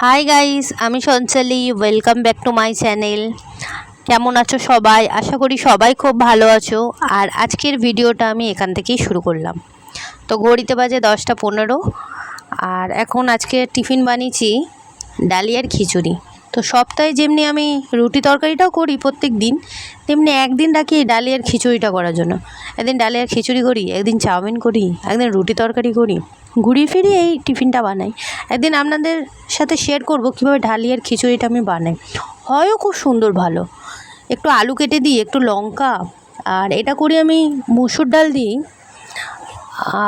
High guys, আমি Sanchali. Welcome back to my channel. কেমন আছো সবাই? আশা করি সবাই খুব ভালো আছো। আর আজকের ভিডিওটা আমি এখান থেকেই শুরু করলাম। তো ঘড়িতে বাজে 10:15। আর এখন আজকে টিফিন বানিয়েছি ডালিয়ার খিচুড়ি। তো সপ্তাহে যেমনি আমি রুটি তরকারিটাও করি প্রত্যেক দিন, তেমনি একদিন রাখি ডালিয়ার খিচুড়িটা করার জন্য। একদিন ডালিয়ার খিচুড়ি করি, একদিন চাউমিন করি, একদিন রুটি তরকারি করি, ঘুরিয়ে ফিরিয়ে এই টিফিনটা বানাই। একদিন আপনাদের সাথে শেয়ার করব কীভাবে ডালিয়ার খিচুড়িটা আমি বানাই। হয়ও খুব সুন্দর, ভালো। একটু আলু কেটে দিই, একটু লঙ্কা, আর এটা করি আমি মুসুর ডাল দিই,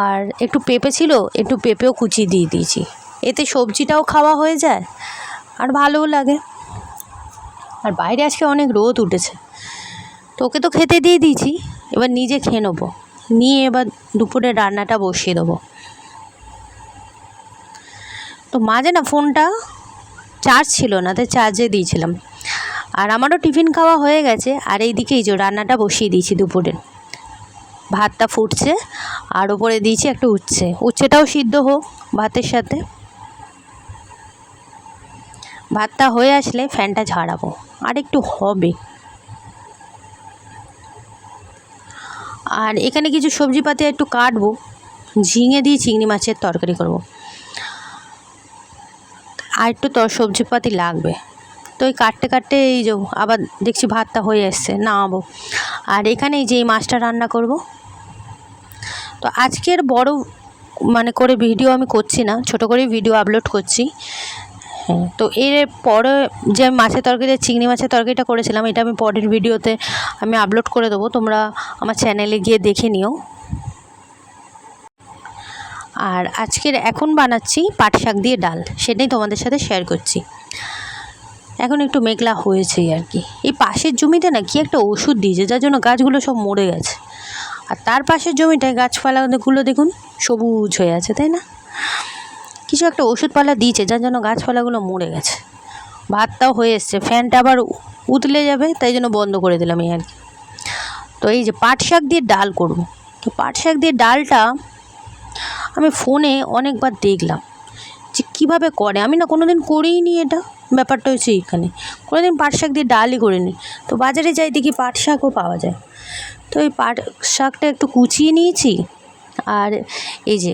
আর একটু পেঁপে ছিল, একটু পেঁপেও কুচিয়ে দিয়ে দিয়েছি। এতে সবজিটাও খাওয়া হয়ে যায় আর ভালোও লাগে। আর বাইরে আজকে অনেক রোদ উঠেছে, তো ওকে তো খেতে দিয়ে দিয়েছি, এবার নিজে খেয়ে নেবো। নিয়ে এবার দুপুরে রান্নাটা বসিয়ে দেবো। তো মাঝে না ফোনটা চার্জ ছিল না, তাই চার্জে দিয়েছিলাম। আর আমারও টিফিন খাওয়া হয়ে গেছে। আর এইদিকে এই যে রান্নাটা বসিয়ে দিয়েছি দুপুরের। ভাতটা ফুটছে আর ওপরে দিয়েছি একটু উচ্ছেটাও সিদ্ধ হোক ভাতের সাথে। ভাতটা হয়ে আসলে ফ্যানটা ঝাড়াবো, আর একটু হবে। আর এখানে কিছু সবজিপাতি একটু কাটবো, ঝিঙে দিয়ে চিংড়ি মাছের তরকারি করব। আর একটু সবজিপাতি লাগবে। তো এই কাটতে কাটতে এই যে আবার দেখছি ভাতটা হয়ে এসছে, নামাবো। আর এখানে এই যে এই মাছটা রান্না করব। তো আজকের বড় করে ভিডিও আমি করছি না, ছোট করে ভিডিও আপলোড করছি। তো এর পরে যে মাছের তরকারি, চিংড়ি মাছের তরকারিটা করেছিলাম, এটা আমি পরের ভিডিওতে আমি আপলোড করে দেবো, তোমরা আমার চ্যানেলে গিয়ে দেখে নিও। আর আজকের এখন বানাচ্ছি পাট শাক দিয়ে ডাল, সেটাই তোমাদের সাথে শেয়ার করছি। এখন একটু মেঘলা হয়েছে আর কি। এই পাশের জমিতে না কি একটা ওষুধ দিয়েছে, যার জন্য গাছগুলো সব মরে গেছে। আর তার পাশের জমিটায় গাছপালাগুলো দেখুন সবুজ হয়ে আছে, তাই না? কিছু একটা ওষুধপালা দিয়েছে, যার জন্য গাছপালাগুলো মরে গেছে। ভাতটাও হয়ে এসছে, ফ্যানটা আবার উতলে যাবে, তাই জন্য বন্ধ করে দিলাম এই আর কি। তো এই যে পাট শাক দিয়ে ডাল করব। তো পাট শাক দিয়ে ডালটা আমি ফোনে অনেকবার দেখলাম যে কীভাবে করে। আমি না কোনো দিন করেই নি, এটা ব্যাপারটা হচ্ছে এইখানে। কোনো দিন পাট শাক দিয়ে ডালই করিনি। তো বাজারে যাই, দেখি পাট শাকও পাওয়া যায়। তো এই পাট শাকটা একটু কুচিয়ে নিয়েছি। আর এই যে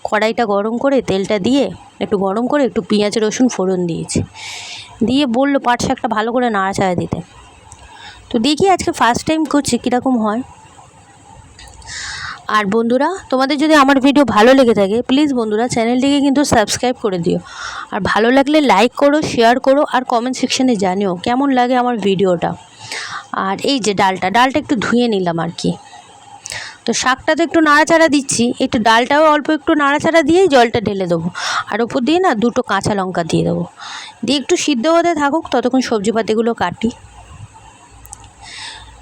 কড়াইটা গরম করে তেলটা দিয়ে একটু গরম করে একটু পেঁয়াজ রসুন ফোড়ন দিয়েছি। দিয়ে বললো পাট শাকটা ভালো করে নাড়াচাড়া দিতে। তো দেখি আজকে ফার্স্ট টাইম করছি, কীরকম হয়। আর বন্ধুরা, তোমাদের যদি আমার ভিডিও ভালো লেগে থাকে, প্লিজ বন্ধুরা চ্যানেলটিকে কিন্তু সাবস্ক্রাইব করে দিও। আর ভালো লাগলে লাইক করো, শেয়ার করো, আর কমেন্ট সেকশানে জানিও কেমন লাগে আমার ভিডিওটা। আর এই যে ডালটা একটু ধুয়ে নিলাম আর কি। তো শাকটা তো একটু নাড়াচাড়া দিচ্ছি, একটু ডালটাও অল্প একটু নাড়াচাড়া দিয়েই জলটা ঢেলে দেবো। আর ওপর দিয়ে না 2টো কাঁচা লঙ্কা দিয়ে দেবো। দিয়ে একটু সিদ্ধ হতে থাকুক, ততক্ষণ সবজিপাতিগুলো কাটি।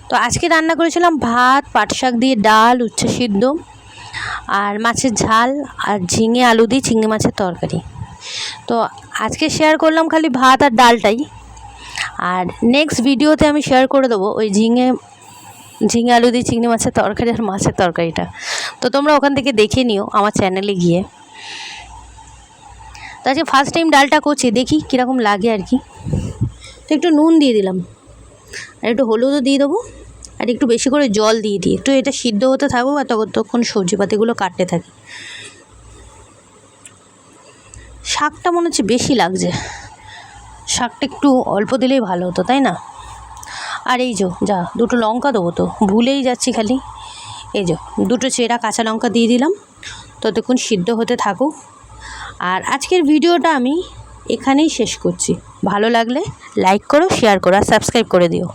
তো আজকে রান্না করেছিলাম ভাত, পাট শাক দিয়ে ডাল, উচ্ছে সিদ্ধ, আর মাছের ঝাল, আর ঝিঙে আলু দিয়ে চিংড়ি মাছের তরকারি। তো আজকে শেয়ার করলাম খালি ভাত আর ডালটাই। আর নেক্সট ভিডিওতে আমি শেয়ার করে দেবো ওই ঝিঙে আলু দিয়ে চিংড়ি মাছের তরকারি আর মাছের তরকারিটা। তো তোমরা ওখান থেকে দেখে নিও আমার চ্যানেলে গিয়ে। তো আজকে ফার্স্ট টাইম ডালটা করছি, দেখি কীরকম লাগে আর কি। তো একটু নুন দিয়ে দিলাম, আর একটু হলুদও দিয়ে দেবো, আর একটু বেশি করে জল দিয়ে দিই। একটু এটা সিদ্ধ হতে থাকবো, আর ততক্ষণ সবজিপাতিগুলো কাটতে থাকি। শাকটা মনে হচ্ছে বেশি লাগছে, শাকটা একটু অল্প দিলেই ভালো হতো, তাই না? আর এই যে 2টো লঙ্কা দেবো, তো ভুলেই যাচ্ছি খালি। এই যে 2টো চেরা কাঁচা লঙ্কা দিয়ে দিলাম। ততক্ষণ সিদ্ধ হতে থাকুক। আর আজকের ভিডিওটা আমি এখানেই শেষ করছি। ভালো লাগলে লাইক করো, শেয়ার করো, আর সাবস্ক্রাইব করে দিও।